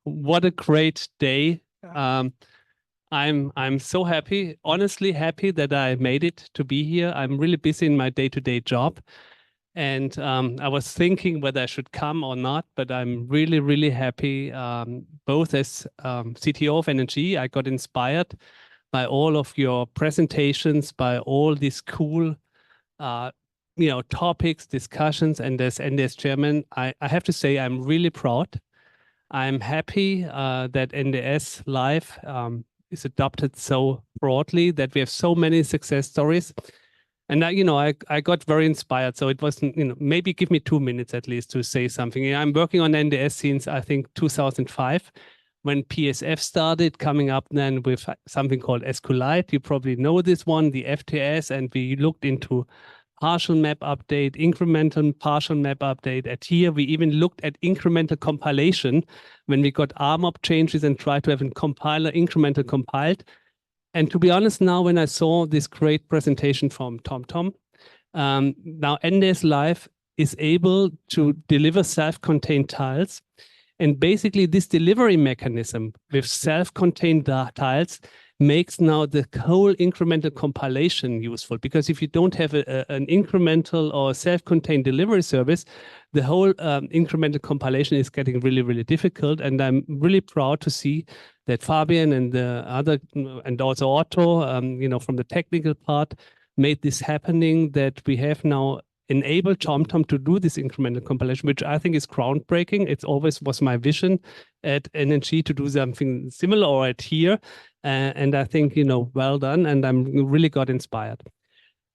what a great day. Yeah. I'm so happy, honestly happy that I made it to be here. I'm really busy in my day-to-day job. And I was thinking whether I should come or not, but I'm really, really happy. Both as CTO of NNG, I got inspired by all of your presentations, by all these cool topics, discussions, and as NDS chairman, I have to say I'm really proud. I'm happy that NDS Live is adopted so broadly, that we have so many success stories. And I got very inspired. So it wasn't, maybe give me 2 minutes at least to say something. I'm working on NDS since I think 2005, when PSF started coming up then with something called SQLite. You probably know this one, the FTS, and we looked into partial map update, incremental partial map update. At here, we even looked at incremental compilation when we got RMOP changes and tried to have a compiler incremental compiled. And to be honest, now when I saw this great presentation from TomTom, now NDS Live is able to deliver self-contained tiles. And basically this delivery mechanism with self-contained tiles makes now the whole incremental compilation useful, because if you don't have an incremental or self-contained delivery service, the whole incremental compilation is getting really, really difficult. And I'm really proud to see that Fabian and the other, and also Otto, from the technical part, made this happening, that we have now enabled TomTom to do this incremental compilation, which I think is groundbreaking. It always was my vision at NNG to do something similar or at here. And I think, well done. And I'm really got inspired.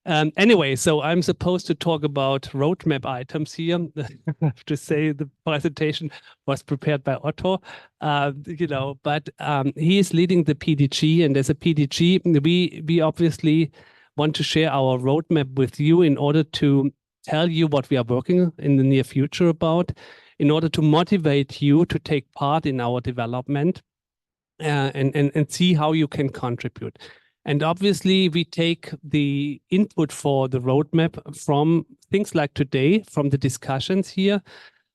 Anyway, so I'm supposed to talk about roadmap items here. I have to say the presentation was prepared by Otto, but he is leading the PDG. And as a PDG, we obviously want to share our roadmap with you in order to tell you what we are working in the near future about, in order to motivate you to take part in our development and see how you can contribute. And obviously, we take the input for the roadmap from things like today, from the discussions here,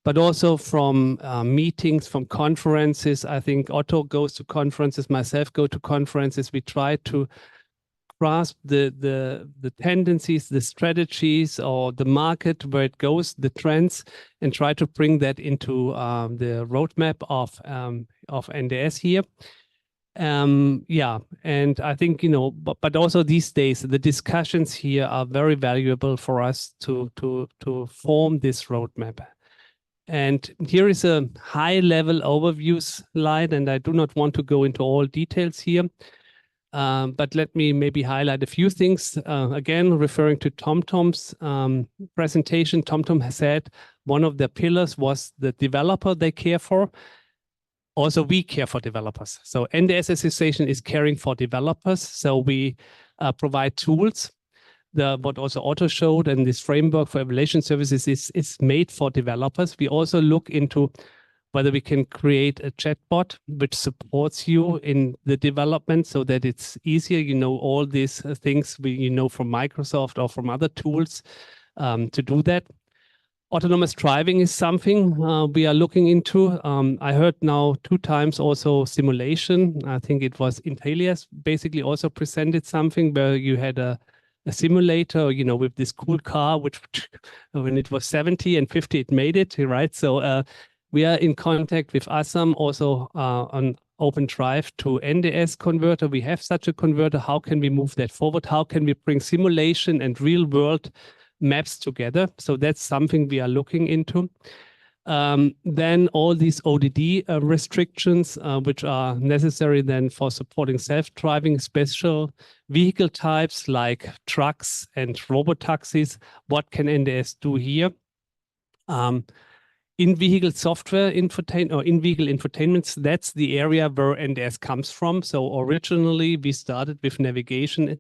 but also from meetings, from conferences. I think Otto goes to conferences, myself go to conferences. We try to grasp the tendencies, the strategies, or the market, where it goes, the trends, and try to bring that into the roadmap of NDS here. And I think, but also these days, the discussions here are very valuable for us to form this roadmap. And here is a high-level overview slide, and I do not want to go into all details here. But let me maybe highlight a few things. Again, referring to TomTom's presentation, TomTom has said one of their pillars was the developer they care for. Also, we care for developers. So NDS Association is caring for developers. So we provide tools. What also Otto showed, and this framework for evaluation services is made for developers. We also look into whether we can create a chatbot which supports you in the development so that it's easier, all these things we from Microsoft or from other tools to do that. Autonomous driving is something we are looking into. I heard now 2 times also simulation. I think it was Intelias basically also presented something where you had a simulator, with this cool car, which when it was 70 and 50, it made it, right? So we are in contact with Assam also on Open Drive to NDS converter. We have such a converter. How can we move that forward? How can we bring simulation and real world maps together? So that's something we are looking into. Then all these ODD restrictions, which are necessary then for supporting self-driving special vehicle types like trucks and robotaxis. What can NDS do here? In-vehicle software in-vehicle infotainments, that's the area where NDS comes from. So originally we started with navigation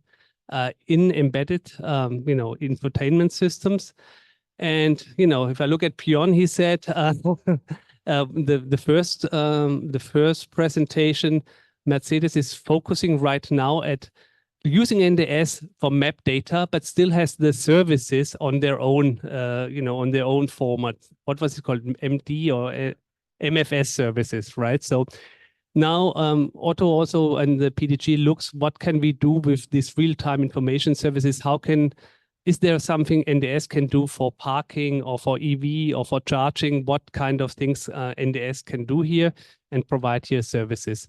in embedded, infotainment systems. And, if I look at Bjorn, he said the first presentation, Mercedes is focusing right now at using NDS for map data, but still has the services on their own, on their own format. What was it called? MD or MFS services, right? So now Otto also and the PDG looks what can we do with these real-time information services? Is there something NDS can do for parking or for EV or for charging? What kind of things NDS can do here and provide here services?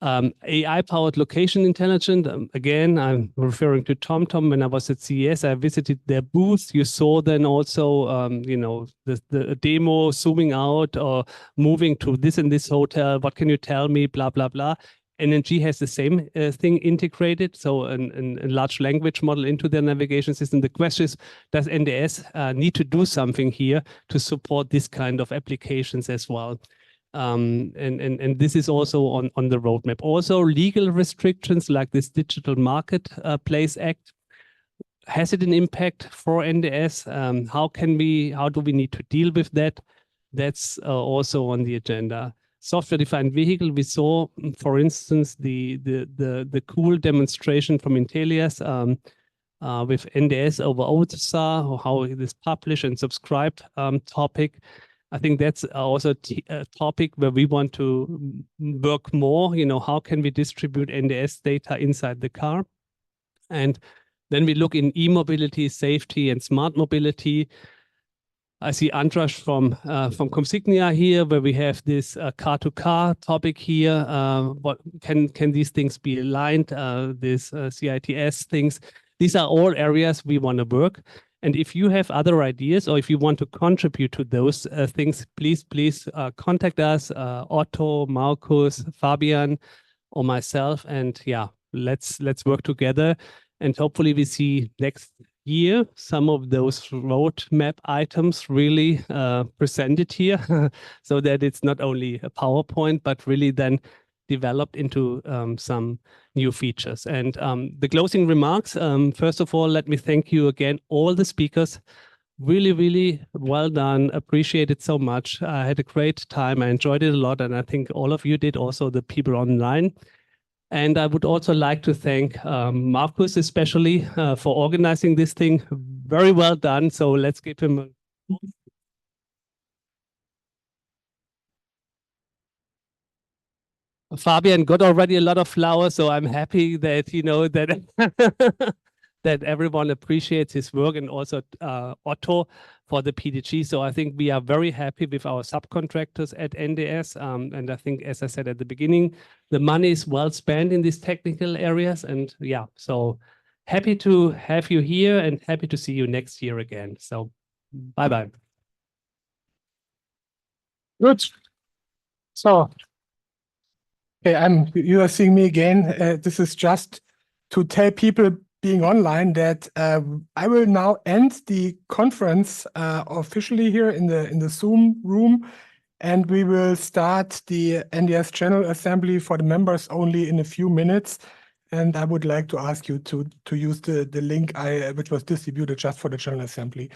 AI-powered location intelligence. Again, I'm referring to TomTom. When I was at CES, I visited their booth. You saw then also, the demo zooming out or moving to this and this hotel. What can you tell me? Blah, blah, blah. NNG has the same thing integrated, so a large language model into their navigation system. The question is, does NDS need to do something here to support this kind of applications as well? And this is also on the roadmap. Also, legal restrictions like this Digital Marketplace Act, has it an impact for NDS? How do we need to deal with that? That's also on the agenda. Software-defined vehicle. We saw, for instance, the cool demonstration from Intellias with NDS over OTSA, or how this publish and subscribe topic. I think that's also a topic where we want to work more. How can we distribute NDS data inside the car? And then we look in e-mobility, safety, and smart mobility. I see Andras from Consignia here, where we have this car-to-car topic here. What can these things be aligned? These CITS things. These are all areas we want to work. And if you have other ideas, or if you want to contribute to those things, please contact us, Otto, Markus, Fabian, or myself, and yeah, let's work together. And hopefully we see next year some of those roadmap items really presented here, so that it's not only a PowerPoint, but really then developed into some new features. And the closing remarks, first of all, let me thank you again, all the speakers. Really, really well done. Appreciate it so much. I had a great time. I enjoyed it a lot. And I think all of you did, also the people online. And I would also like to thank Markus, especially for organizing this thing. Very well done. So let's give him a... Fabian got already a lot of flowers, so I'm happy that that that everyone appreciates his work, and also Otto for the PDG. So I think we are very happy with our subcontractors at NDS, and I think, as I said at the beginning, the money is well spent in these technical areas. And yeah, so happy to have you here and happy to see you next year again. So bye bye. Good. So. Okay, you are seeing me again. This is just to tell people being online that I will now end the conference officially here in the Zoom room, and we will start the NDS channel assembly for the members only in a few minutes. And I would like to ask you to use the link which was distributed just for the channel assembly.